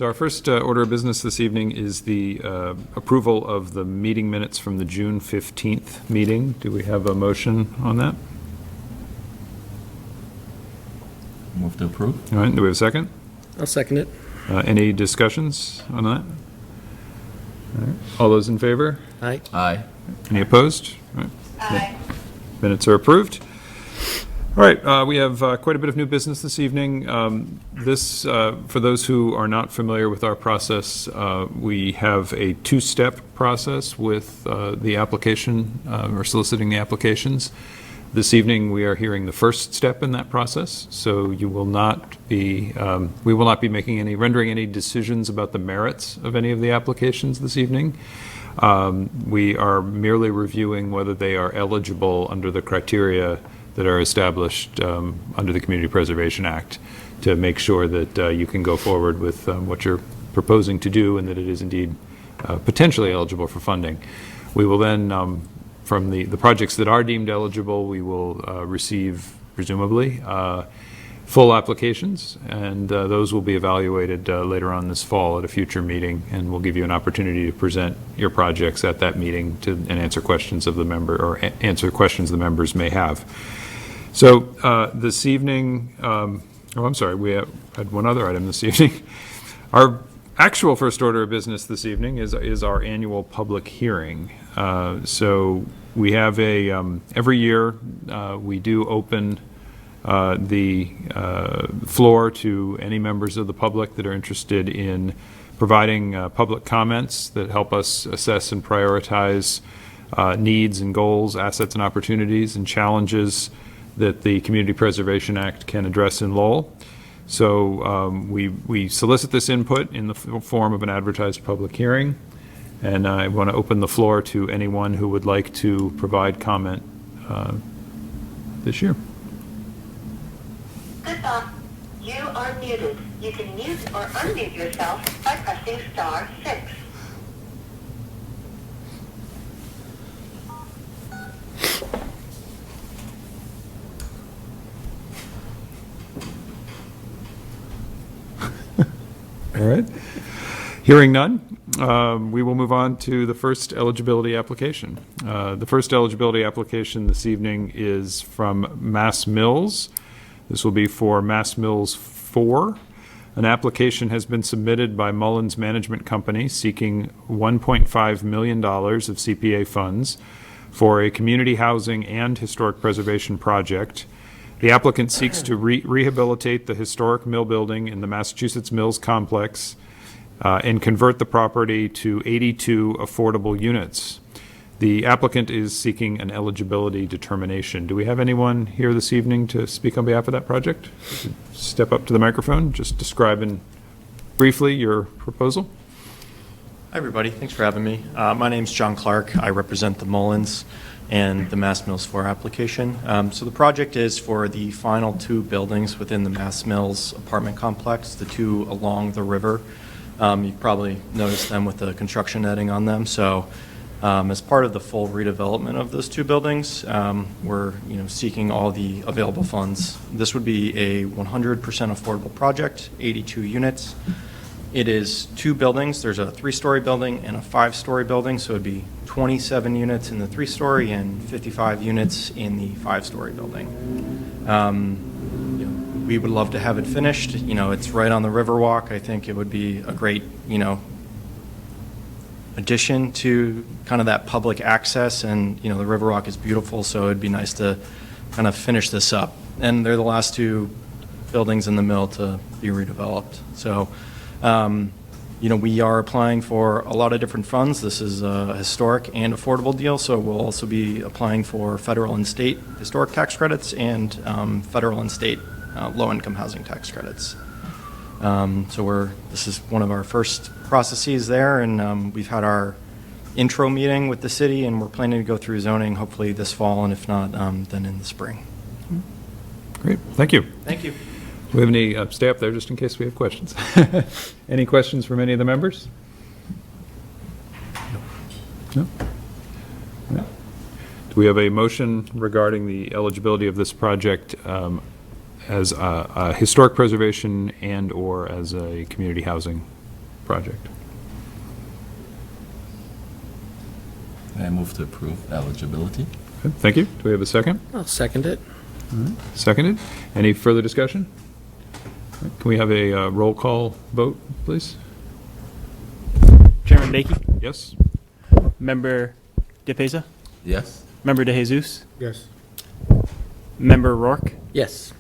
So our first order of business this evening is the approval of the meeting minutes from the June 15th meeting. Do we have a motion on that? Move to approve. All right, do we have a second? I'll second it. Any discussions on that? All right. All those in favor? Aye. Aye. Any opposed? All right. Aye. Minutes are approved. All right, we have quite a bit of new business this evening. For those who are not familiar with our process, we have a two-step process with the application, or soliciting the applications. This evening, we are hearing the first step in that process, so you will not be, we will not be rendering any decisions about the merits of any of the applications this evening. We are merely reviewing whether they are eligible under the criteria that are established under the Community Preservation Act to make sure that you can go forward with what you're proposing to do and that it is indeed potentially eligible for funding. We will then, from the projects that are deemed eligible, we will receive, presumably, full applications, and those will be evaluated later on this fall at a future meeting, and we'll give you an opportunity to present your projects at that meeting and answer questions of the member, or answer questions the members may have. So this evening, I'm sorry, we had one other item this evening. Our actual first order of business this evening is our annual public hearing. So we have every year we do open the floor to any members of the public that are interested in providing public comments that help us assess and prioritize needs and goals, assets and opportunities, and challenges that the Community Preservation Act can address in Lowell. So we solicit this input in the form of an advertised public hearing, and I want to open the floor to anyone who would like to provide comment this year. Goodbye. You are muted. You can mute or unmute yourself by pressing *6. All right. Hearing none, we will move on to the first eligibility application. The first eligibility application this evening is from Mass Mills. This will be for Mass Mills 4. An application has been submitted by Mullins Management Company seeking $1.5 million of CPA funds for a community housing and historic preservation project. The applicant seeks to rehabilitate the historic mill building in the Massachusetts Mills complex and convert the property to 82 affordable units. The applicant is seeking an eligibility determination. Do we have anyone here this evening to speak on behalf of that project? Step up to the microphone, just describe briefly your proposal. Hi, everybody. Thanks for having me. My name's John Clark. I represent the Mullins and the Mass Mills 4 application. So the project is for the final two buildings within the Mass Mills apartment complex, the two along the river. You probably noticed them with the construction netting on them. So as part of the full redevelopment of those two buildings, we're seeking all the available funds. This would be a 100% affordable project, 82 units. It is two buildings. There's a 3-story building and a 5-story building, so it'd be 27 units in the 3-story and 55 units in the 5-story building. We would love to have it finished. It's right on the Riverwalk. I think it would be a great, addition to kind of that public access, and the Riverwalk is beautiful, so it'd be nice to kind of finish this up. And they're the last two buildings in the mill to be redeveloped. So. We are applying for a lot of different funds. This is a historic and affordable deal, so we'll also be applying for federal and state historic tax credits and federal and state low-income housing tax credits. This is one of our first processes there, and we've had our intro meeting with the city, and we're planning to go through zoning hopefully this fall, and if not, then in the spring. Great, thank you. Thank you. Do we have any, stay up there just in case we have questions. Any questions from any of the members? No? No? Do we have a motion regarding the eligibility of this project as a historic preservation and or as a community housing project. I move to approve eligibility. Okay, thank you. Do we have a second? I'll second it. Seconded. Any further discussion? Can we have a roll call vote, please? Chairman Bakey, Yes? Member DePesa, Yes. Member DeJesus, Yes. Member Rourke, Yes.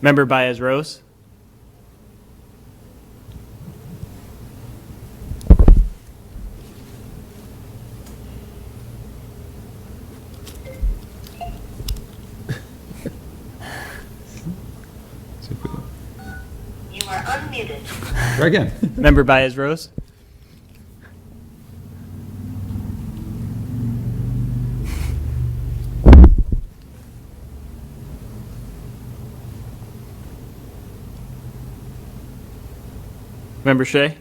Member Baez Rose, See if we- You are unmuted. Try again. Member Baez Rose, Member Shea,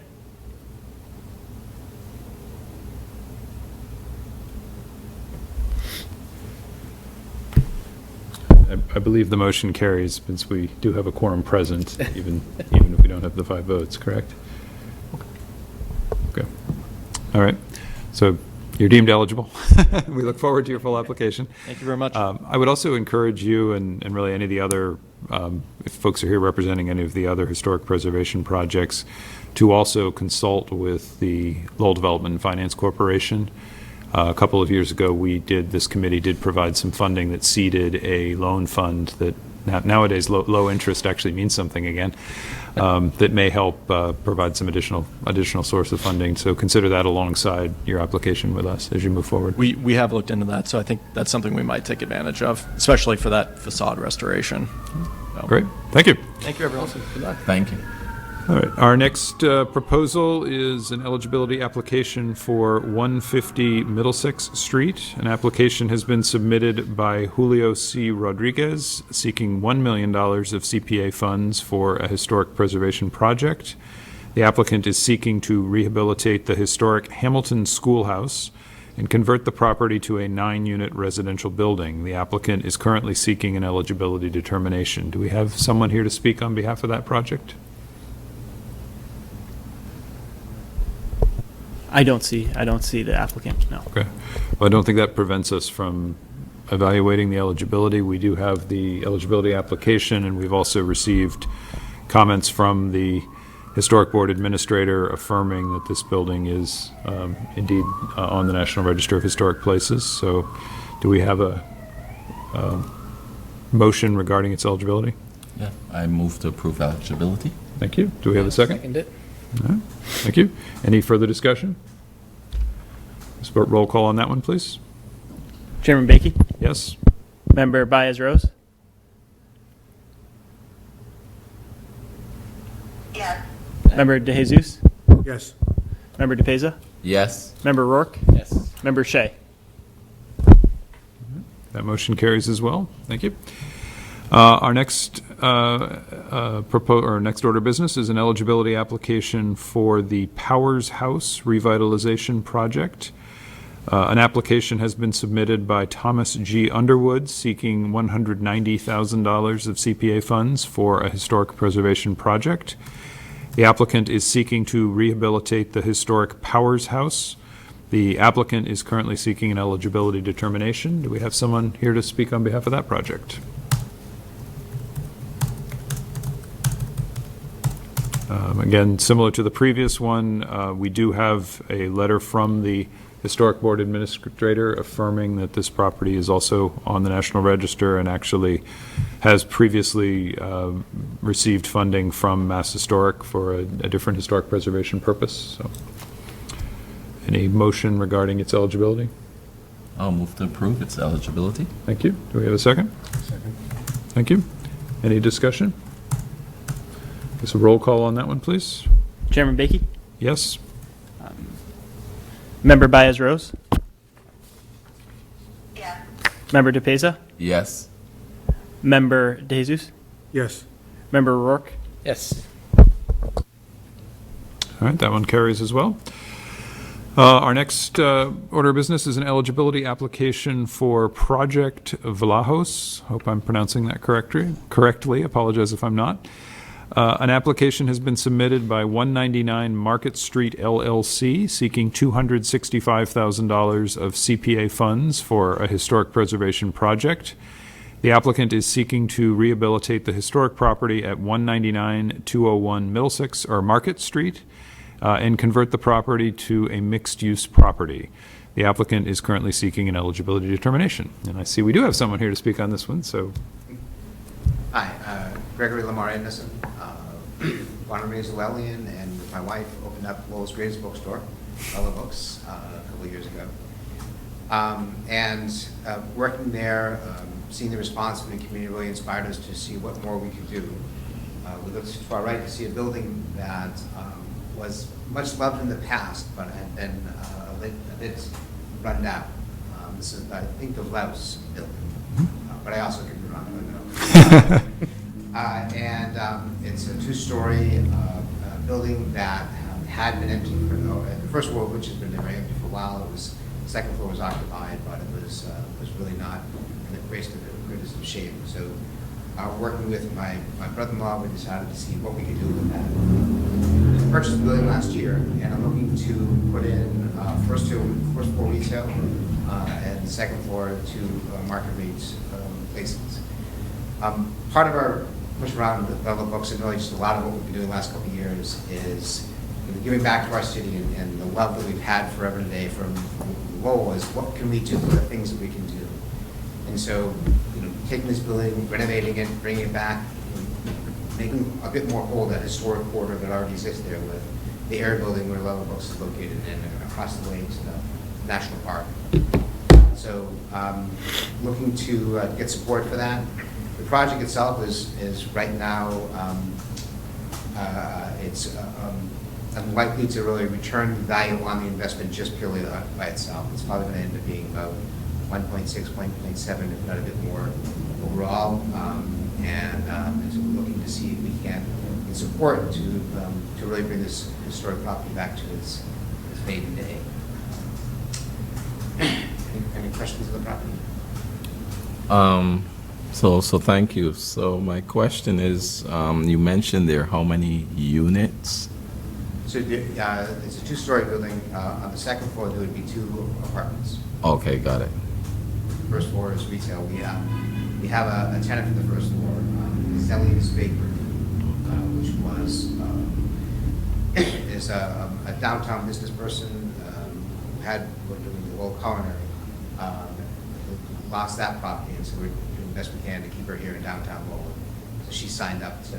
I believe the motion carries since we do have a quorum present, even if we don't have the 5 votes, correct? Okay. All right. So you're deemed eligible. We look forward to your full application. Thank you very much. I would also encourage you and really any of the other, if folks are here representing any of the other historic preservation projects, to also consult with the Lowell Development and Finance Corporation. A couple of years ago, this committee did provide some funding that seeded a loan fund that nowadays low interest actually means something again, that may help provide some additional source of funding. So consider that alongside your application with us as you move forward. We have looked into that, so I think that's something we might take advantage of, especially for that facade restoration. So, Great. Thank you. Thank you, everyone. Thank you. All right, our next proposal is an eligibility application for 150 Middlesex Street. An application has been submitted by Julio C. Rodriguez seeking $1 million of CPA funds for a historic preservation project. The applicant is seeking to rehabilitate the historic Hamilton Schoolhouse and convert the property to a 9-unit residential building. The applicant is currently seeking an eligibility determination. Do we have someone here to speak on behalf of that project? I don't see the applicant, no. Okay. Well, I don't think that prevents us from evaluating the eligibility. We do have the eligibility application, and we've also received comments from the Historic Board Administrator affirming that this building is indeed on the National Register of Historic Places. So do we have a motion regarding its eligibility? Yeah, I move to approve eligibility. Thank you. Do we have a second? Second it. All right. Thank you. Any further discussion? Roll call on that one, please. Chairman Bakey, Yes? Member Baez Rose, Yes. Member DeJesus, Yes. Member DePesa, Yes. Member Rourke, Yes. Member Shea. That motion carries as well. Thank you. Our next next order of business is an eligibility application for the Powers House revitalization project. An application has been submitted by Thomas G. Underwood seeking $190,000 of CPA funds for a historic preservation project. The applicant is seeking to rehabilitate the historic Powers House. The applicant is currently seeking an eligibility determination. Do we have someone here to speak on behalf of that project? Again, similar to the previous one, we do have a letter from the Historic Board Administrator affirming that this property is also on the National Register and actually has previously received funding from Mass Historic for a different historic preservation purpose. So, any motion regarding its eligibility? I'll move to approve its eligibility. Thank you. Do we have a second? Second. Thank you. Any discussion? Just a roll call on that one, please. Chairman Bakey, Yes? Member Baez Rose, Yes. Member DePesa, Yes. Member DeJesus, Yes. Member Rourke, Yes. All right, that one carries as well. Our next order of business is an eligibility application for Project Vlahos. Hope I'm pronouncing that correctly. Apologize if I'm not. An application has been submitted by 199 Market Street LLC seeking $265,000 of CPA funds for a historic preservation project. The applicant is seeking to rehabilitate the historic property at 199-201 Middlesex or Market Street and convert the property to a mixed-use property. The applicant is currently seeking an eligibility determination. And I see we do have someone here to speak on this one, so Hi, Gregory Lamar Anderson. Born and raised Llewellyn, and with my wife opened up Lowell's Greatest Bookstore, Ella Books, a couple of years ago. Working there, seeing the response from the community really inspired us to see what more we could do. We looked to our right to see a building that was much loved in the past, but had been a bit run down. This is, I think, the Louse building, but I also could be wrong. I don't know. It's a two-story building that had been empty for the first floor, which has been very empty for a while. It was, the second floor was occupied, but it was really not in the greatest of shape. So, working with my brother-in-law, we decided to see what we could do with that. We purchased the building last year, and I'm looking to put in first floor retail and the second floor to market rates places. Part of our push around the Ella Books, and really just a lot of what we've been doing the last couple of years, is giving back to our city and the love that we've had forever and a day from Lowell is what can we do, what are things that we can do. And so, taking this building, renovating it, bringing it back, making a bit more whole that historic corridor that already exists there with the air building where Ella Books is located and across the way to the National Park. So, looking to get support for that. The project itself is right now, it's unlikely to really return value on the investment just purely by itself. It's probably going to end up being about 1.6, 1.7, if not a bit more overall. So we're looking to see if we can get support to really bring this historic property back to its maiden day. Any questions of the property? So thank you. So my question is, you mentioned there how many units? So it's a two-story building. On the second floor, there would be 2 apartments. Okay, got it. First floor is retail. We have a tenant for the first floor, Zelly's Bakery, which is a downtown business person who had worked doing the old culinary. Lost that property, and so we're doing the best we can to keep her here in downtown Lowell. So she signed up to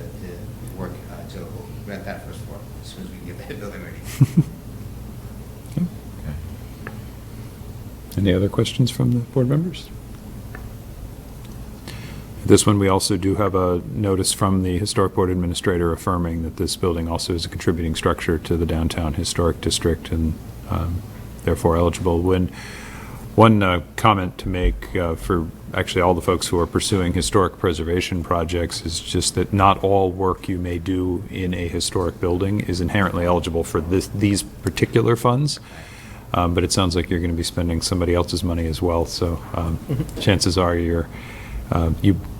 work to rent that first floor as soon as we can get that building ready. any other questions from the board members? This one, we also do have a notice from the Historic Board Administrator affirming that this building also is a contributing structure to the downtown historic district and therefore eligible. One comment to make for actually all the folks who are pursuing historic preservation projects is just that not all work you may do in a historic building is inherently eligible for these particular funds. But it sounds like you're going to be spending somebody else's money as well, so chances are you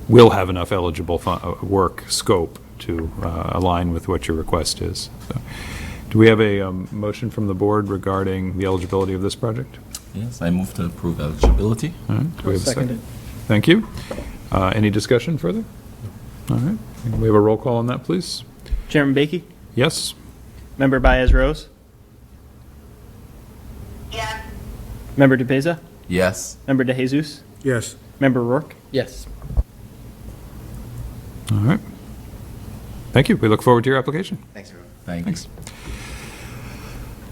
will have enough eligible work scope to align with what your request is. So, do we have a motion from the board regarding the eligibility of this project? Yes, I move to approve eligibility. All right. Do we have a Second second? Thank you. Any discussion further? All right. Can we have a roll call on that, please? Chairman Bakey, Yes? Member Baez-Rose, Yes. Member DePeza, Yes. Member DeJesus, Yes. Member Rourke. Yes. All right. Thank you. We look forward to your application. Thanks, everyone. Thanks.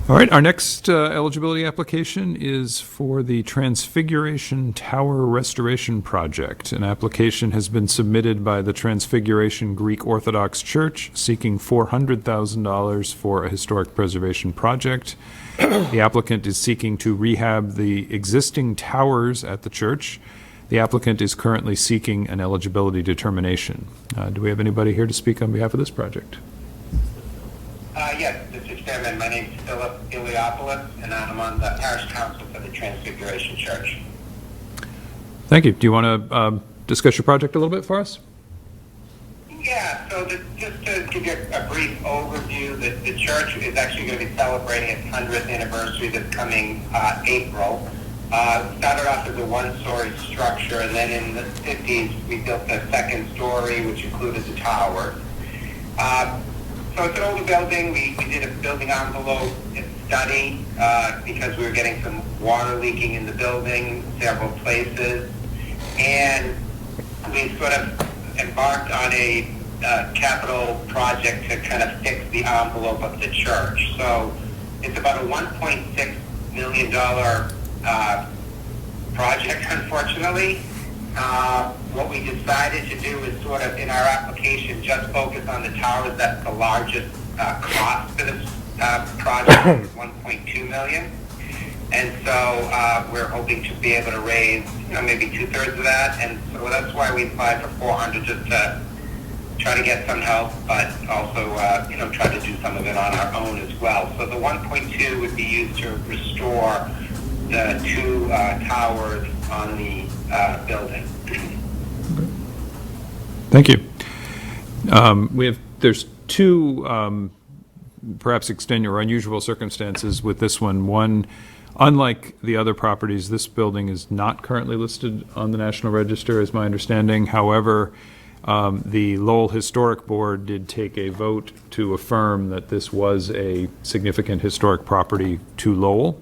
All right, our next eligibility application is for the Transfiguration Tower Restoration Project. An application has been submitted by the Transfiguration Greek Orthodox Church seeking $400,000 for a historic preservation project. The applicant is seeking to rehab the existing towers at the church. The applicant is currently seeking an eligibility determination. Do we have anybody here to speak on behalf of this project? Yes, Mr. Chairman, my name is Philip Iliopoulos, and I'm on the Parish Council for the Transfiguration Church. Thank you. Do you want to discuss your project a little bit for us? Yeah, Yeah, so just to give you a brief overview, the church is actually going to be celebrating its 100th anniversary this coming April. Started off as a one-story structure, and then in the 50s we built a second story, which included the tower. So it's an older building. We did a building envelope study because we were getting some water leaking in the building several places, and we sort of embarked on a capital project to kind of fix the envelope of the church. So it's about a $1.6 million project, unfortunately. What we decided to do is sort of, in our application, just focus on the towers. That's the largest cost for this project, is $1.2 million. And so we're hoping to be able to raise, maybe 2/3 of that. And so that's why we applied for 400, just to try to get some help, but also, try to do some of it on our own as well. So the 1.2 would be used to restore the two towers on the building. Thank you. There's two perhaps extenuating or unusual circumstances with this one. One, unlike the other properties, this building is not currently listed on the National Register, is my understanding. However, the Lowell Historic Board did take a vote to affirm that this was a significant historic property to Lowell.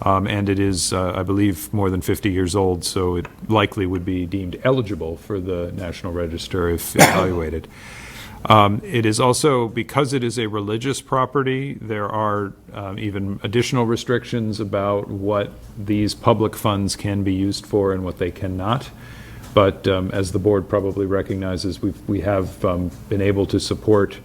And it is, I believe, more than 50 years old, so it likely would be deemed eligible for the National Register if evaluated. It is also, because it is a religious property, there are even additional restrictions about what these public funds can be used for and what they cannot. But as the board probably recognizes, we have been able to support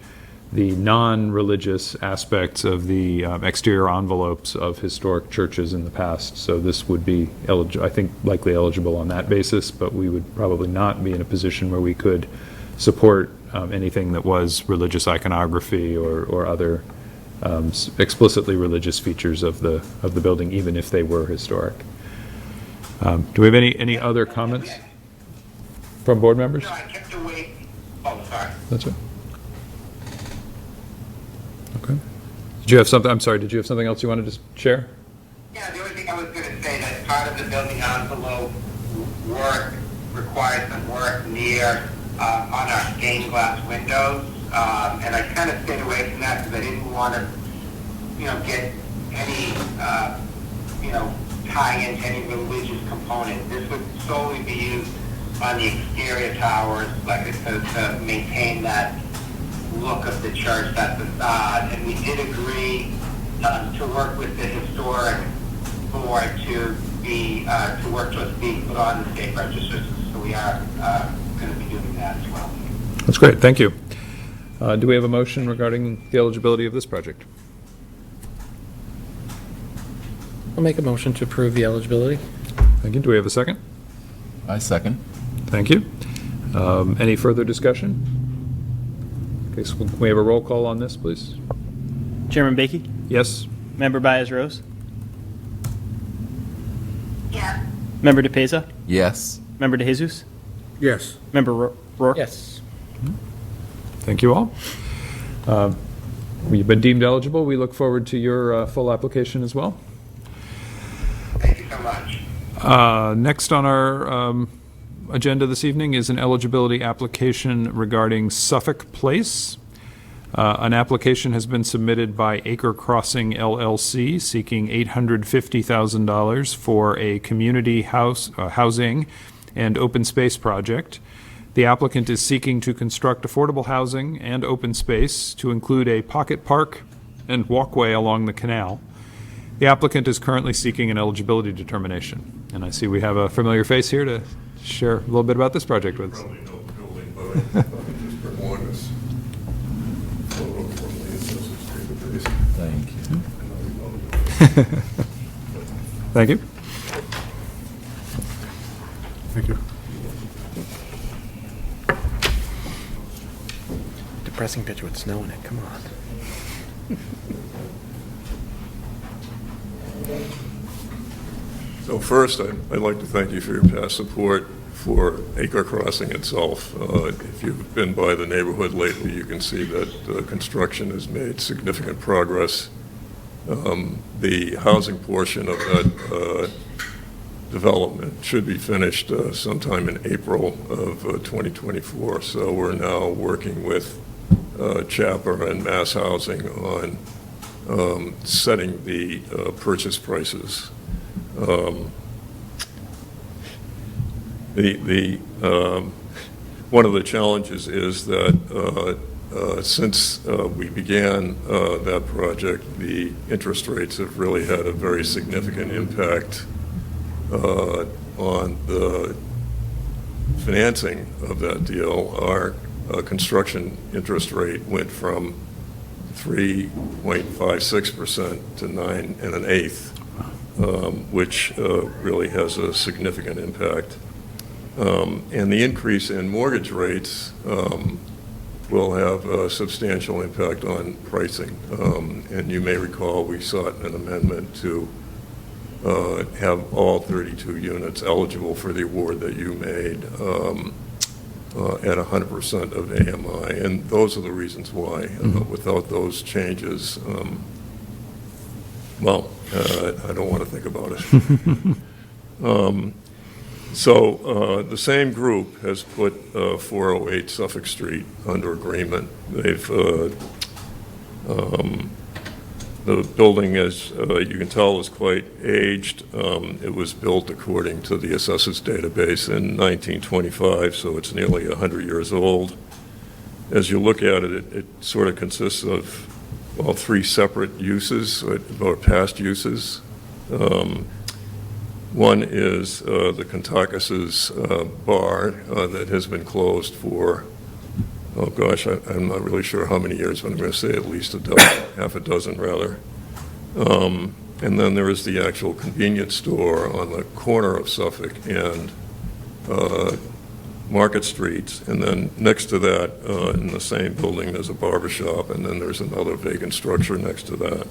the non-religious aspects of the exterior envelopes of historic churches in the past. So this would be, I think, likely eligible on that basis, but we would probably not be in a position where we could support anything that was religious iconography or other explicitly religious features of the building, even if they were historic. Do we have any other comments from board members? No, I kept away. Oh, sorry. That's it. Okay. Did you have something? I'm sorry. Did you have something else you wanted to share? Yeah, the only thing I was going to say, that part of the building envelope work required some work near on our stained glass windows, and I kind of stayed away from that because I didn't want to, get any, tie into any religious component. This would solely be used on the exterior towers, like it says, to maintain that look of the church, that facade. And we did agree to work with the historic board to work towards being put on the state register. So we are going to be doing that as well. That's great. Thank you. Do we have a motion regarding the eligibility of this project? I'll make a motion to approve the eligibility. Thank you. Do we have a second? I second. Thank you. Any further discussion? Okay, so can we have a roll call on this, please? Chairman Bakey? Yes? Member Baez-Rose? Yes. Member DePesa? Yes. Member DeJesus? Yes. Member Rourke? Yes. Thank you all. You've been deemed eligible. We look forward to your full application as well. Thank you so much. Next on our agenda this evening is an eligibility application regarding Suffolk Place. An application has been submitted by Acre Crossing LLC seeking $850,000 for a community housing and open space project. The applicant is seeking to construct affordable housing and open space to include a pocket park and walkway along the canal. The applicant is currently seeking an eligibility determination. And I see we have a familiar face here to share a little bit about this project with us. Probably know the building, but I just bring one this photo from the Census database. Thank you. I know you know the building. Thank you. Thank you. Depressing picture with snow in it. Come on. So first, I'd like to thank you for your past support for Acre Crossing itself. If you've been by the neighborhood lately, you can see that construction has made significant progress. The housing portion of that development should be finished sometime in April of 2024. So we're now working with Chapper and Mass Housing on setting the purchase prices. One of the challenges is that since we began that project, the interest rates have really had a very significant impact on the financing of that deal. Our construction interest rate went from 3.56% to 9 1/8, which really has a significant impact. And the increase in mortgage rates will have a substantial impact on pricing. And you may recall we sought an amendment to have all 32 units eligible for the award that you made at 100% of AMI. And those are the reasons why. Without those changes, I don't want to think about it. So the same group has put 408 Suffolk Street under agreement. They've the building, as you can tell, is quite aged. It was built according to the Assessors Database in 1925, so it's nearly 100 years old. As you look at it, it sort of consists of, well, 3 separate uses, or past uses. One is the Kentuckas's bar that has been closed for, oh gosh, I'm not really sure how many years, but I'm going to say at least half a dozen rather. And then there is the actual convenience store on the corner of Suffolk and Market Streets. And then next to that, in the same building, there's a barber shop, and then there's another vacant structure next to that.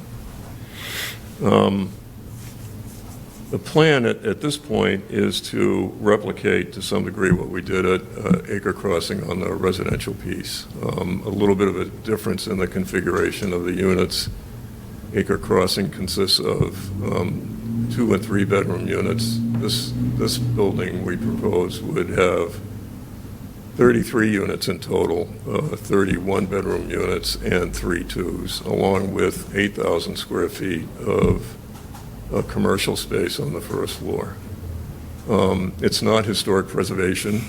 The plan at this point is to replicate to some degree what we did at Acre Crossing on the residential piece. A little bit of a difference in the configuration of the units. Acre Crossing consists of 2 and 3 bedroom units. This building we propose would have 33 units in total, 31 bedroom units and 3 twos, along with 8,000 square feet of commercial space on the first floor. It's not historic preservation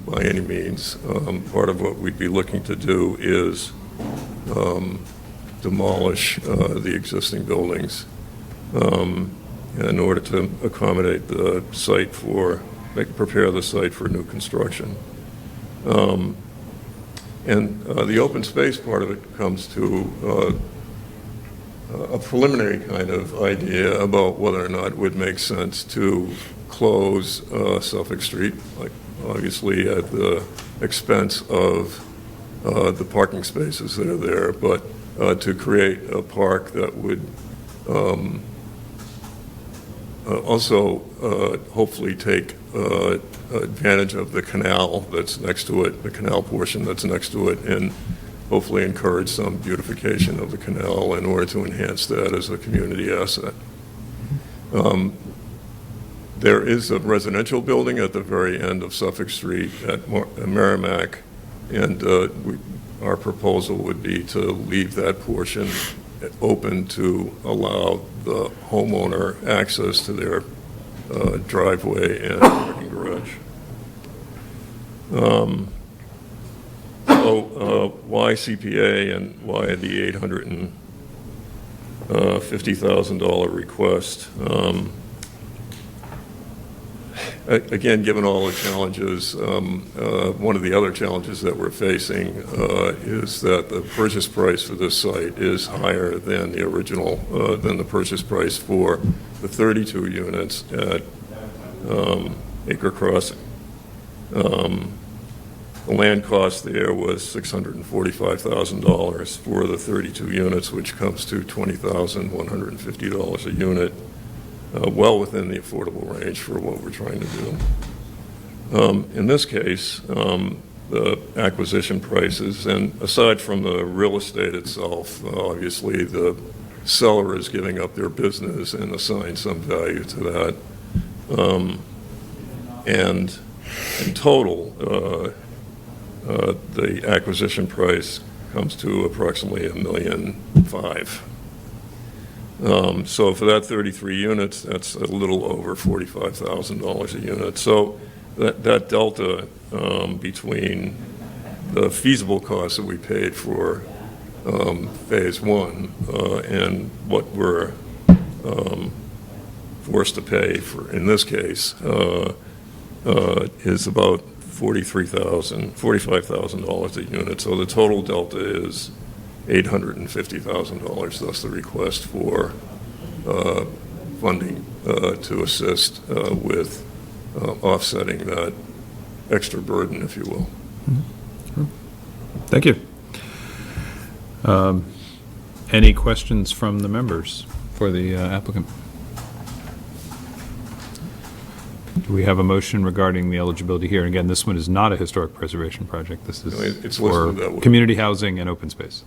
by any means. Part of what we'd be looking to do is demolish the existing buildings in order to accommodate the site prepare the site for new construction. And the open space part of it comes to a preliminary kind of idea about whether or not it would make sense to close Suffolk Street, like obviously at the expense of the parking spaces that are there, but to create a park that would also hopefully take advantage of the canal that's next to it, the canal portion that's next to it, and hopefully encourage some beautification of the canal in order to enhance that as a community asset. There is a residential building at the very end of Suffolk Street at Merrimack, and our proposal would be to leave that portion open to allow the homeowner access to their driveway and parking garage. So why CPA and why the $850,000 request? Again, given all the challenges, one of the other challenges that we're facing is that the purchase price for this site is higher than the original, than the purchase price for the 32 units at Acre Crossing. The land cost there was $645,000 for the 32 units, which comes to $20,150 a unit, well within the affordable range for what we're trying to do. In this case, the acquisition prices, and aside from the real estate itself, obviously the seller is giving up their business and assigning some value to that. And in total, the acquisition price comes to approximately $1.5 million. So for that 33 units, that's a little over $45,000 a unit. So that delta between the feasible costs that we paid for phase one and what we're forced to pay for, in this case, is about $45,000 a unit. So the total delta is $850,000, thus the request for funding to assist with offsetting that extra burden, if you will. Thank you. Any questions from the members for the applicant? Do we have a motion regarding the eligibility here? And again, this one is not a historic preservation project. This is It's for listed that way. community housing and open space.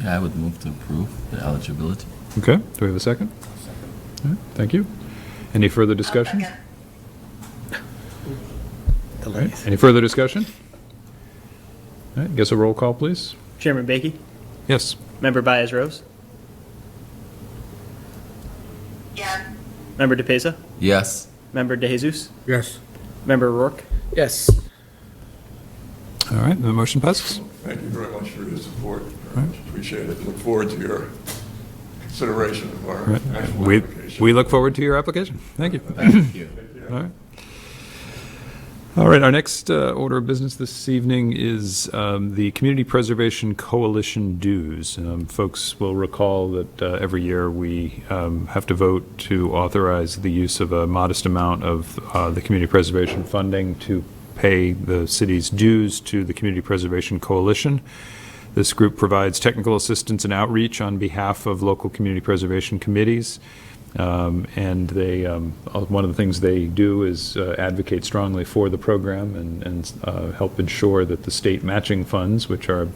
Yeah, I would move to approve the eligibility. Okay, do we have a second? All right, thank you. Any further discussion? Second. The All right, lathe. any further discussion? All right, guess a roll call, please. Chairman Bakey, Yes. Member Baez-Rose, Yes. Member DePesa, Yes. Member DeJesus, Yes. Member Rourke, Yes. All right, the motion passes. Thank you very much for your support. Very much appreciate it. Look forward to your consideration of our All right. actual We application. look forward to your application. Thank you. Thank you. All right. All right, our next order of business this evening is the Community Preservation Coalition dues. Folks will recall that every year we have to vote to authorize the use of a modest amount of the community preservation funding to pay the city's dues to the Community Preservation Coalition. This group provides technical assistance and outreach on behalf of local community preservation committees. And they, one of the things they do is advocate strongly for the program and help ensure that the state matching funds, which are a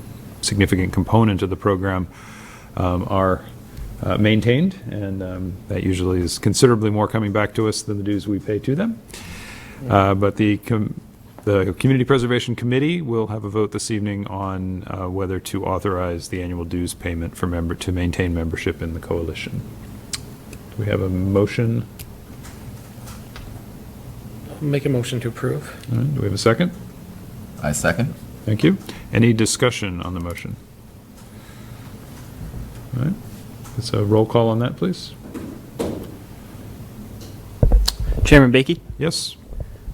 significant component of the program, are maintained. And that usually is considerably more coming back to us than the dues we pay to them. But the Community Preservation Committee will have a vote this evening on whether to authorize the annual dues payment for to maintain membership in the coalition. We have a motion. Make a motion to approve. All right, do we have a second? I second. Thank you. Any discussion on the motion? All right, let's a roll call on that, please. Chairman Bakey, Yes.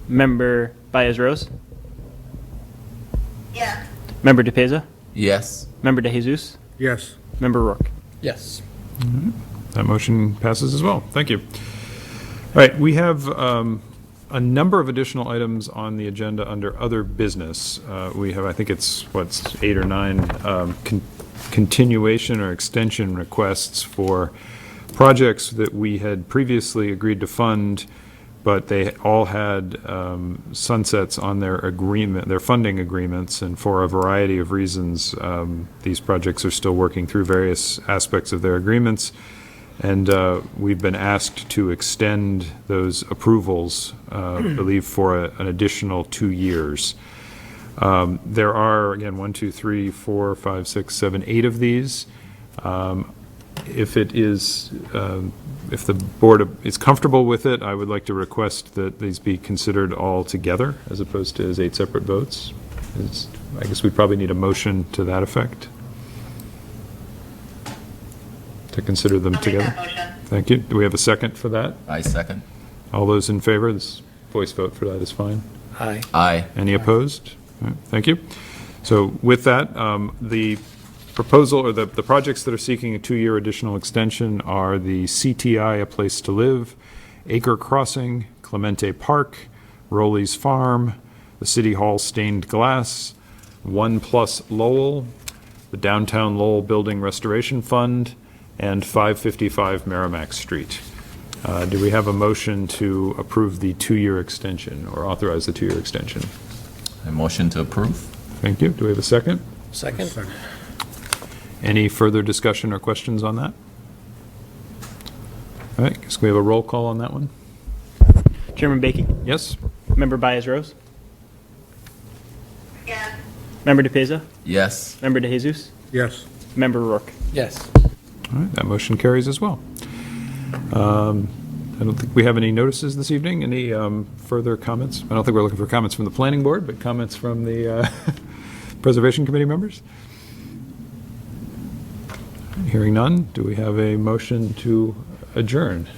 Member Baez-Rose, Yes. Member DePesa, Yes. Member DeJesus, Yes. Member Rourke. Yes. That motion passes as well. Thank you. All right, we have a number of additional items on the agenda under other business. We have, I think it's, 8 or 9 continuation or extension requests for projects that we had previously agreed to fund, but they all had sunsets on their agreement, their funding agreements, and for a variety of reasons, these projects are still working through various aspects of their agreements. And we've been asked to extend those approvals, I believe, for an additional 2 years. There are, again, 1, 2, 3, 4, 5, 6, 7, 8 of these. If it is, if the board is comfortable with it, I would like to request that these be considered all together as opposed to as 8 separate votes. I guess we probably need a motion to that effect, to consider them I'll make together. that motion. Thank you. Do we have a second for that? I second. All those in favor? This voice vote for that is fine. Aye. Aye. Any opposed? All right, thank you. So with that, the proposal, or the projects that are seeking a 2-year additional extension are the CTI A Place to Live, Acre Crossing, Clemente Park, Rowley's Farm, the City Hall Stained Glass, 1+ Lowell, the Downtown Lowell Building Restoration Fund, and 555 Merrimack Street. Do we have a motion to approve the 2-year extension or authorize the 2-year extension? A motion to approve? Thank you. Do we have a second? Second? Any further discussion or questions on that? All right, guess we have a roll call on that one? Chairman Bakey, Yes? Member Baez-Rose, Yes. Member DePesa, Yes. Member DeJesus, Yes. Member Rourke. Yes. All right, that motion carries as well. I don't think we have any notices this evening. Any further comments? I don't think we're looking for comments from the planning board, but comments from the Preservation Committee members? Hearing none, do we have a motion to adjourn?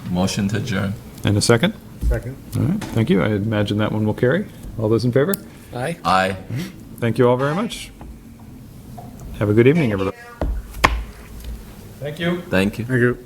Motion to adjourn. And a second? Second. All right, thank you. I imagine that one will carry. All those in favor? Aye. Aye. Thank you all very much. Have a good evening, everybody. Thank you. Thank you. Thank you.